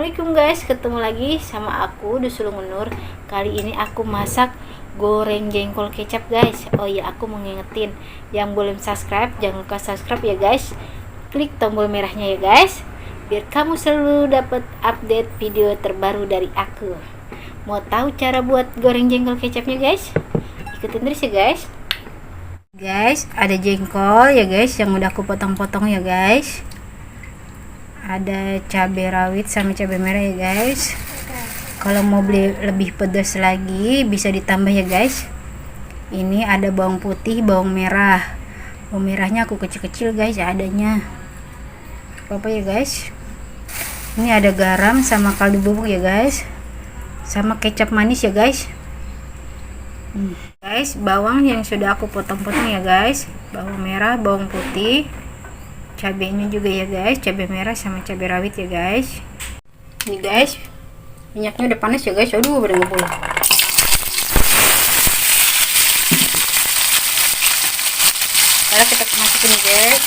Assalamualaikum guys, ketemu lagi sama aku Dusulung Nur. Kali ini aku masak goreng jengkol kecap guys. Oh iya, aku mau ngingetin yang belum subscribe, jangan lupa subscribe ya guys. Klik tombol merahnya ya guys, biar kamu selalu dapat update video terbaru dari aku. Mau tahu cara buat goreng jengkol kecapnya guys? Ikutin terus ya guys. Guys, ada jengkol ya guys yang udah aku potong-potong ya guys. Ada cabai rawit sama cabai merah ya guys. Kalau mau beli lebih pedas lagi bisa ditambah ya guys. Ini ada bawang putih, bawang merah. Bawang merahnya aku kecil-kecil guys adanya. Apa ya guys? Ini ada garam sama kaldu bubuk ya guys. Sama kecap manis ya guys. Guys, bawang yang sudah aku potong-potong ya guys. Bawang merah, bawang putih, cabenya juga ya guys, cabai merah sama cabai rawit ya guys. Ini guys, minyaknya udah panas ya guys. Aduh, udah ngebul. Sekarang kita masukin guys.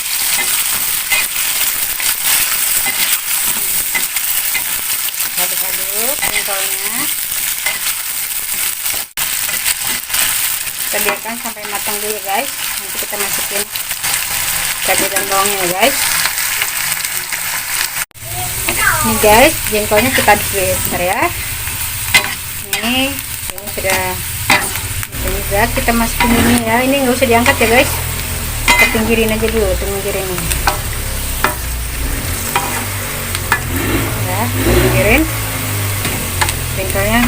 Aduk-aduk jengkolnya. Kita biarkan sampai matang dulu ya guys. Nanti kita masukin cabai dan bawangnya ya guys. Ini guys, jengkolnya kita aduk dulu bentar ya. Ini sudah juga kita masukin ini ya. Ini nggak usah diangkat ya guys, kita pinggirin aja dulu, pinggirin ya, pinggirin jengkolnya.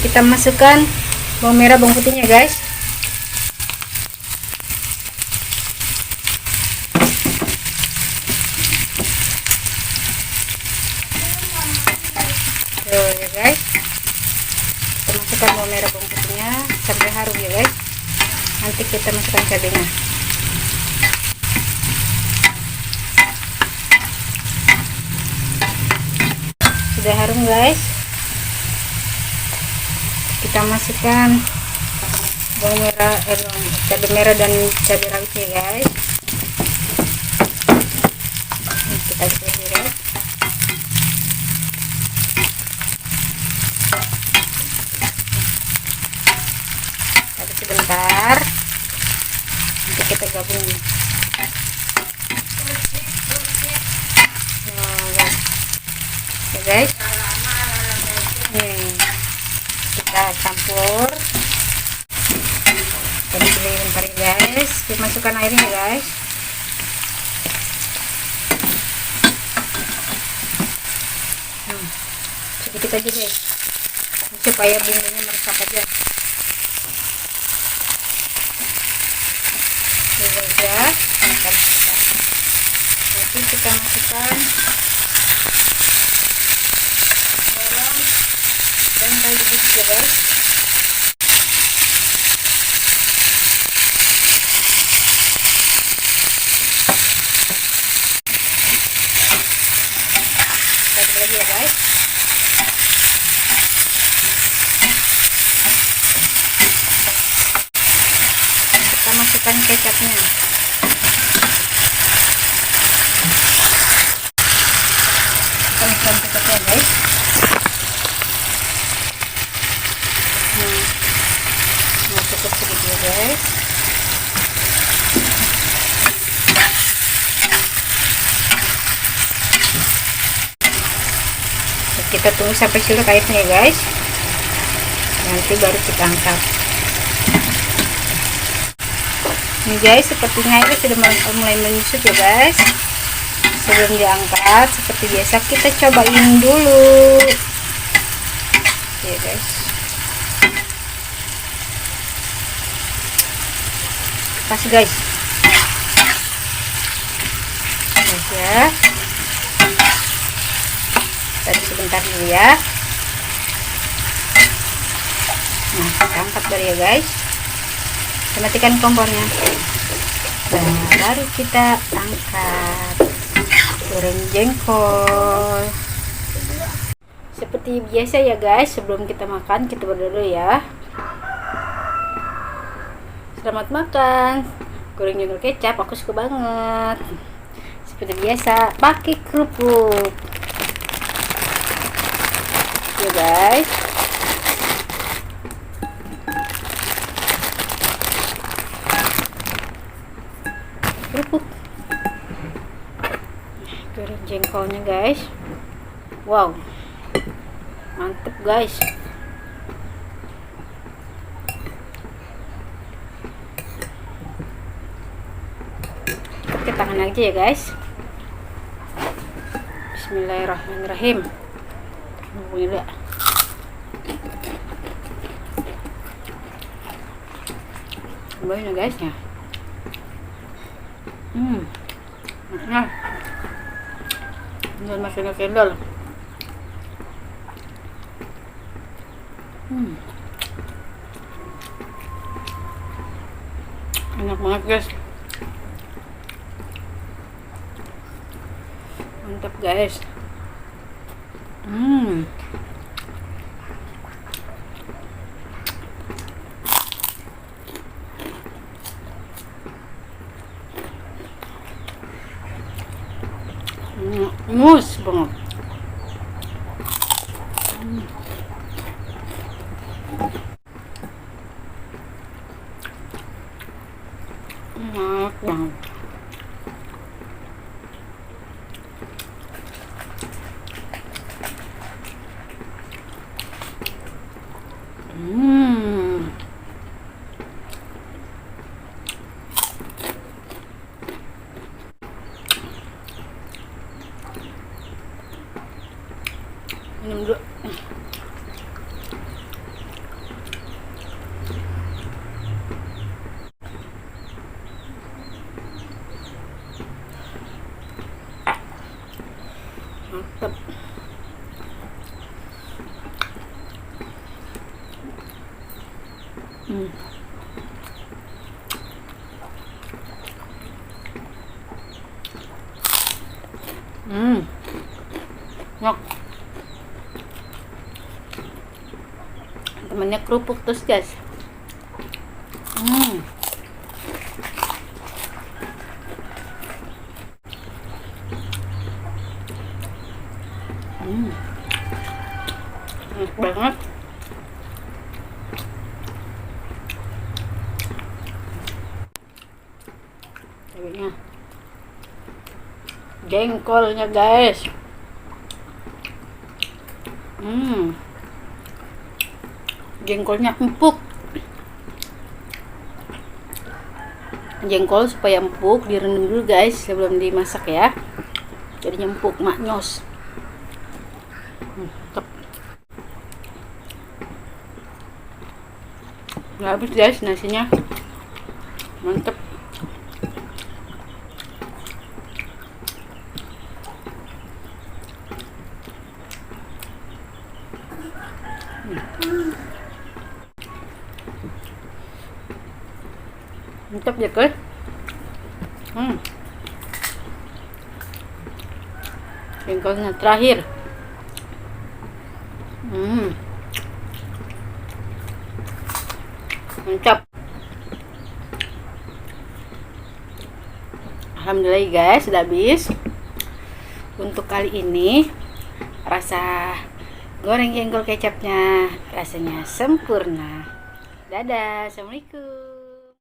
Kita masukkan bawang merah, bawang putihnya guys. Ya guys, kita masukkan bawang merah, bawang putihnya sampai harum ya guys. Nanti kita masukkan cabenya. Sudah harum guys, kita masukkan bawang merah, cabai merah dan cabai rawitnya guys. Kita aduk guys. Sebentar, nanti kita gabung. Ya guys, nih kita campur. Kita pilih bentar ya guys. Dimasukkan airnya ya guys. Sedikit aja guys, supaya bumbunya meresap aja. Ya, nanti kita masukkan garam dan kaldu bubuk ya guys. Kita aduk lagi ya guys. Kita masukkan kecapnya. Kecapnya guys. Nah, cukup sedikit ya guys. Kita tunggu sampai surut airnya ya guys. Nanti baru kita angkat. Ini guys, sepertinya ini sudah mulai menyusut ya guys. Sebelum diangkat, seperti biasa kita cobain dulu ya guys. Pas guys, ya. Tadi sebentar dulu ya. Nah, kita angkat baru ya guys. Kita matikan kompornya. Dan baru kita angkat goreng jengkol. Seperti biasa ya guys, sebelum kita makan kita berdoa dulu ya. Selamat makan goreng jengkol kecap, aku suka banget. Seperti biasa pakai kerupuk. ya guys. Kerupuk goreng jengkolnya guys. Wow, mantep guys. Pakai tangan aja ya guys. Bismillahirrahmanirrahim. Bismillah. Cobain ya guys ya. Nah, ini masih cendol. Enak banget guys. Mantap guys. Mus banget. Enak banget. Minum dulu. Mantap. Enak. Temannya kerupuk terus guys. Enak banget. Cabenya, jengkolnya guys. Jengkolnya empuk. Jengkol supaya empuk direndam dulu guys sebelum dimasak ya. Jadi empuk maknyos. Mantap. Nggak habis guys nasinya. Mantap. Mantap ya guys. Jengkolnya terakhir. Mantap. Alhamdulillah guys, sudah habis. Untuk kali ini rasa goreng jengkol kecapnya rasanya sempurna. Dadah, assalamualaikum.